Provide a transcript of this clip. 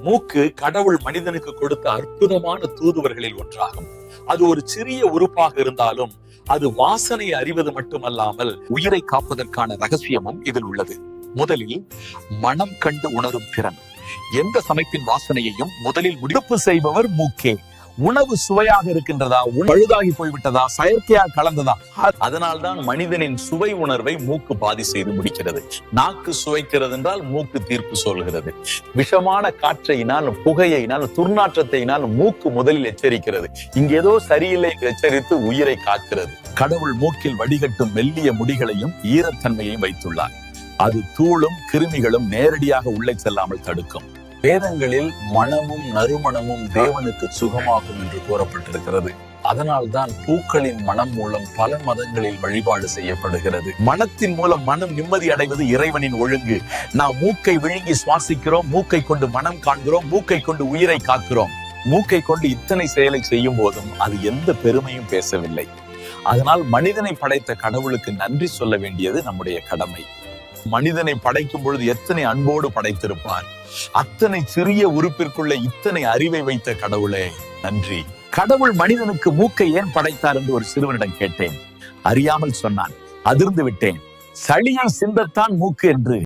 மூக்கு கடவுள் மனிதனுக்கு கொடுத்த அற்புதமான தூதுவர்களில் ஒன்றாகும். அது ஒரு சிறிய உறுப்பாக இருந்தாலும் அது வாசனை அறிவது மட்டுமல்லாமல் உயிரை காப்பதற்கான ரகசியமும் இதில் உள்ளது. முதலில் மனம் கண்டு உணரும் திறன். எந்த சமைப்பின் வாசனையையும் முதலில் முடிப்பு செய்பவர் மூக்கே. உணவு சுவையாக இருக்கின்றதா, பழுதாகி போய்விட்டதா, செயற்கையா கலந்ததா? அதனால்தான் மனிதனின் சுவை உணர்வை மூக்கு பாதி செய்து முடிக்கிறது. நாக்கு சுவைக்கிறது என்றால் மூக்கு தீர்ப்பு சொல்கிறது. விஷமான காற்றையினால், புகையினால், துர்நாற்றத்தையினால் மூக்கு முதலில் எச்சரிக்கிறது. இங்க ஏதோ சரியில்லை எச்சரித்து உயிரை காக்கிறது. கடவுள் மூக்கில் வடிகட்டும் மெல்லிய முடிகளையும் ஈரத்தன்மையையும் வைத்துள்ளார். அது தூளும் கிருமிகளும் நேரடியாக உள்ளே செல்லாமல் தடுக்கும். வேதங்களில் மனமும் நறுமணமும் தேவனுக்கு சுகமாகும் என்று கூறப்பட்டிருக்கிறது. அதனால்தான் பூக்களின் மனம் மூலம் பல மதங்களில் வழிபாடு செய்யப்படுகிறது. மனத்தின் மூலம் மனம் நிம்மதி அடைவது இறைவனின் ஒழுங்கு. நாம் மூக்கை விழுங்கி சுவாசிக்கிறோம், மூக்கை கொண்டு மனம் காண்கிறோம், மூக்கை கொண்டு உயிரை காக்கிறோம். மூக்கை கொண்டு இத்தனை செயலை செய்யும் போதும் அது எந்த பெருமையும் பேசவில்லை. அதனால் மனிதனை படைத்த கடவுளுக்கு நன்றி சொல்ல வேண்டியது நம்முடைய கடமை. மனிதனை படைக்கும் பொழுது எத்தனை அன்போடு படைத்திருப்பார். அத்தனை சிறிய உறுப்பிற்குள்ள இத்தனை அறிவை வைத்த கடவுளே நன்றி. கடவுள் மனிதனுக்கு மூக்கை ஏன் படைத்தார் என்று ஒரு சிறுவனிடம் கேட்டேன். அறியாமல் சொன்னான். அதிர்ந்து விட்டேன். சளியை சிந்தத்தான் மூக்கு என்று.